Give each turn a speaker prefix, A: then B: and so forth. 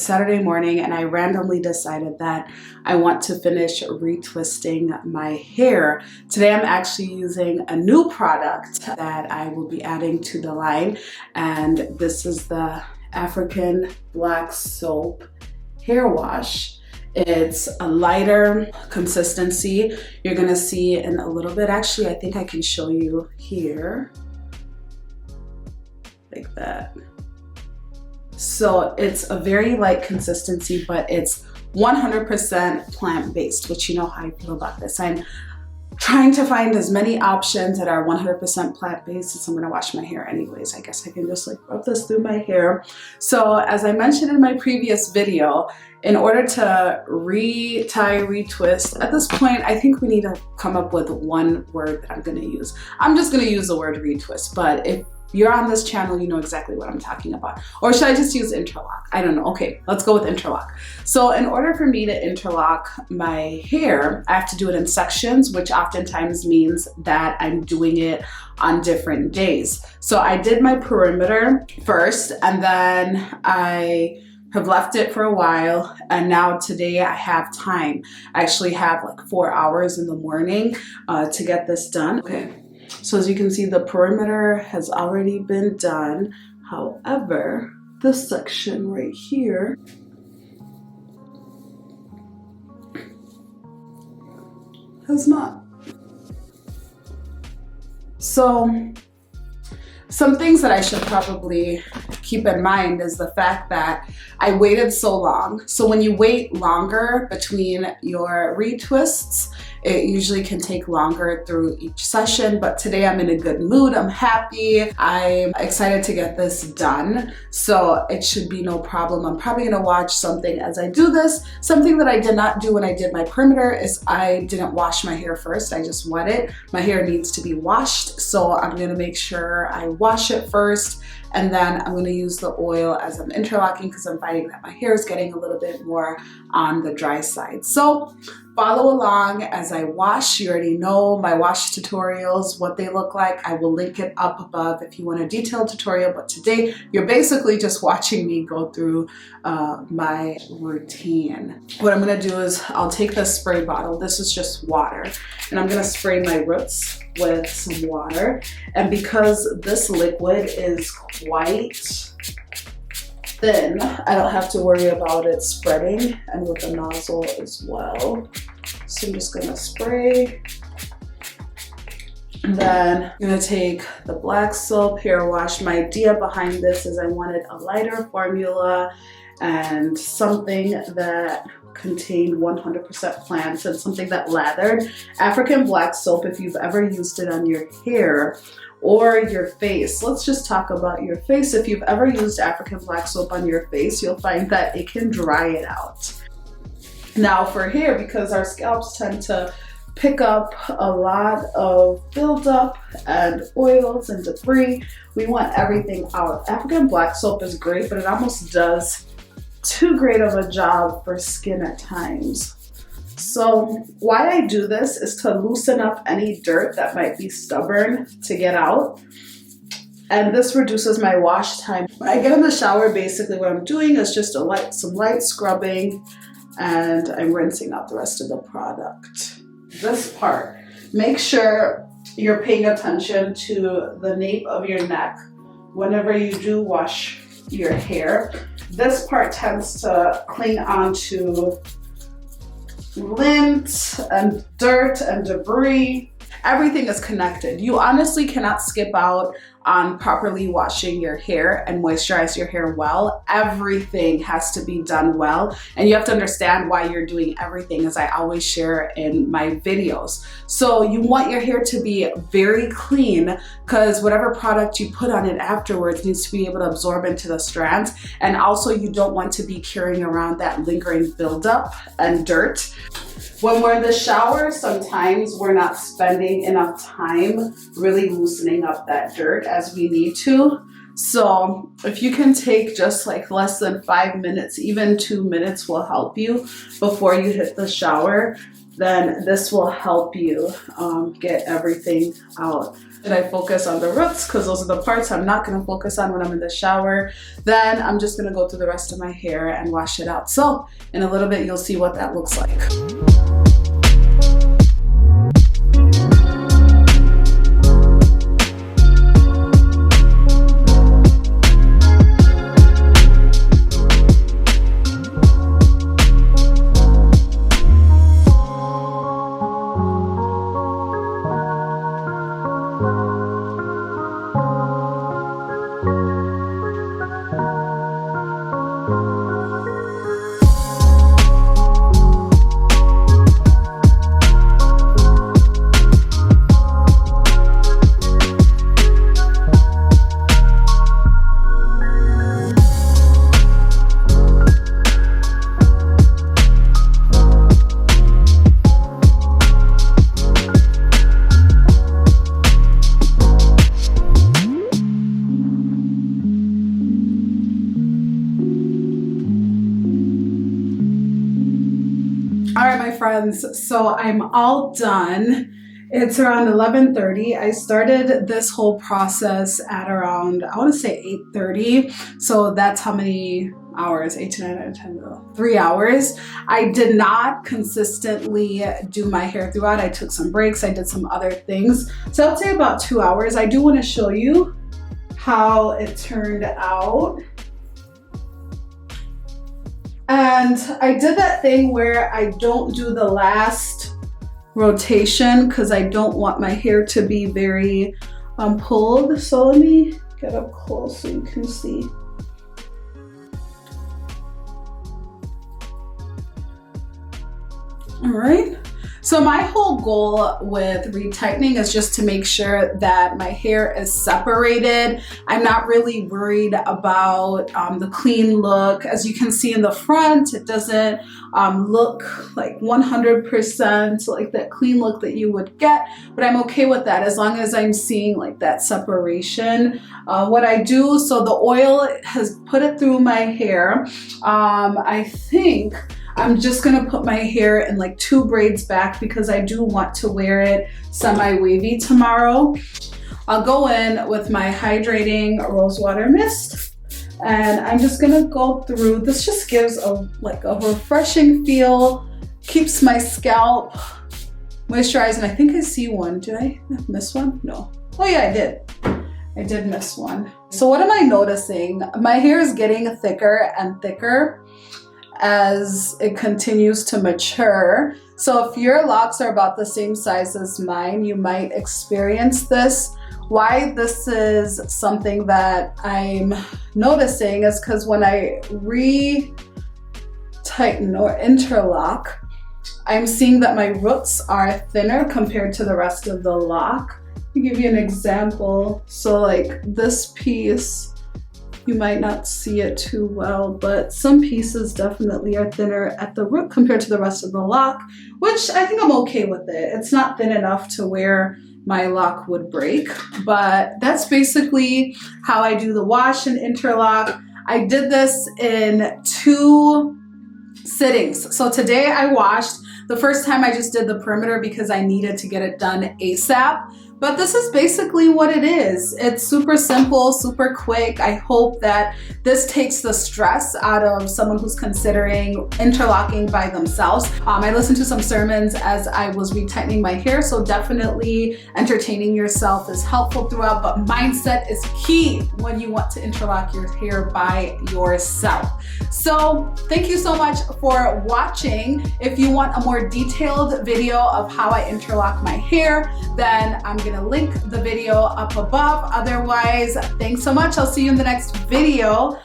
A: It's Saturday morning and I randomly decided that I want to finish retwisting my hair. Today I'm actually using a new product that I will be adding to the line, and this is the African Black Soap hair wash. It's a lighter consistency. You're gonna see in a little bit. Actually, I think I can show you here, like that. So it's a very light consistency, but it's 100% plant-based, which you know how I feel about this. I'm trying to find as many options that are 100% plant-based, since I'm gonna wash my hair anyways. I guess I can just like rub this through my hair. So as I mentioned in my previous video, in order to retwist, at this point, I think we need to come up with one word that I'm gonna use. I'm just gonna use the word retwist, but if you're on this channel, you know exactly what I'm talking about. Or should I just use interlock? I don't know. Okay, let's go with interlock. So in order for me to interlock my hair, I have to do it in sections, which oftentimes means that I'm doing it on different days. So I did my perimeter first, and then I have left it for a while, and now today I have time. I actually have like 4 hours in the morning to get this done. Okay. So as you can see, the perimeter has already been done. However, this section right here has not. So some things that I should probably keep in mind is the fact that I waited so long. So when you wait longer between your retwists, it usually can take longer through each session, but today I'm in a good mood. I'm happy. I'm excited to get this done. So it should be no problem. I'm probably gonna watch something as I do this. Something that I did not do when I did my perimeter is I didn't wash my hair first. I just wet it. My hair needs to be washed. So I'm gonna make sure I wash it first, and then I'm gonna use the oil as I'm interlocking, because I'm finding that my hair is getting a little bit more on the dry side. So follow along as I wash. You already know my wash tutorials, what they look like. I will link it up above if you want a detailed tutorial, but today you're basically just watching me go through my routine. What I'm gonna do is I'll take this spray bottle. This is just water, and I'm gonna spray my roots with some water. And because this liquid is quite thin, I don't have to worry about it spreading, and with the nozzle as well. So I'm just gonna spray. And then I'm gonna take the black soap hair wash. My idea behind this is I wanted a lighter formula and something that contained 100% plants and something that lathered. African black soap, if you've ever used it on your hair or your face, let's just talk about your face. If you've ever used African black soap on your face, you'll find that it can dry it out. Now for hair, because our scalps tend to pick up a lot of buildup and oils and debris, we want everything out. African black soap is great, but it almost does too great of a job for skin at times. So why I do this is to loosen up any dirt that might be stubborn to get out. And this reduces my wash time. When I get in the shower, basically what I'm doing is just some light scrubbing, and I'm rinsing out the rest of the product. This part, make sure you're paying attention to the nape of your neck whenever you do wash your hair. This part tends to cling onto lint and dirt and debris. Everything is connected. You honestly cannot skip out on properly washing your hair and moisturize your hair well. Everything has to be done well, and you have to understand why you're doing everything, as I always share in my videos. So you want your hair to be very clean, because whatever product you put on it afterwards needs to be able to absorb into the strands, and also you don't want to be carrying around that lingering buildup and dirt. When we're in the shower, sometimes we're not spending enough time really loosening up that dirt as we need to. So if you can take just like less than 5 minutes, even 2 minutes will help you before you hit the shower, then this will help you get everything out. Did I focus on the roots? Because those are the parts I'm not going to focus on when I'm in the shower. Then I'm just going to go through the rest of my hair and wash it out. So in a little bit, you'll see what that looks like. All right, my friends, so I'm all done. It's around 11:30. I started this whole process at around, I want to say 8:30. So that's how many hours? 8 to 9, 10, 3 hours. I did not consistently do my hair throughout. I took some breaks. I did some other things. So I'll say about 2 hours. I do want to show you how it turned out. And I did that thing where I don't do the last rotation because I don't want my hair to be very pulled. So let me get up close so you can see. All right. So my whole goal with retightening is just to make sure that my hair is separated. I'm not really worried about the clean look. As you can see in the front, it doesn't look like 100% like that clean look that you would get, but I'm okay with that as long as I'm seeing like that separation. What I do, so the oil has put it through my hair. I think I'm just gonna put my hair in like 2 braids back because I do want to wear it semi-wavy tomorrow. I'll go in with my hydrating rose water mist and I'm just gonna go through. This just gives a refreshing feel, keeps my scalp moisturized, and I think I see one. Did I miss one? No. Oh yeah, I did. I did miss one. So what am I noticing? My hair is getting thicker and thicker as it continues to mature. So if your locks are about the same size as mine, you might experience this. Why this is something that I'm noticing is because when I re-tighten or interlock, I'm seeing that my roots are thinner compared to the rest of the lock. Let me give you an example. So like this piece, you might not see it too well, but some pieces definitely are thinner at the root compared to the rest of the lock, which I think I'm okay with it. It's not thin enough to where my lock would break, but that's basically how I do the wash and interlock. I did this in 2 sittings. So today I washed. The first time I just did the perimeter because I needed to get it done ASAP. But this is basically what it is. It's super simple, super quick. I hope that this takes the stress out of someone who's considering interlocking by themselves. I listened to some sermons as I was retightening my hair, so definitely entertaining yourself is helpful throughout, but mindset is key when you want to interlock your hair by yourself. So thank you so much for watching. If you want a more detailed video of how I interlock my hair, then I'm gonna link the video up above. Otherwise, thanks so much. I'll see you in the next video.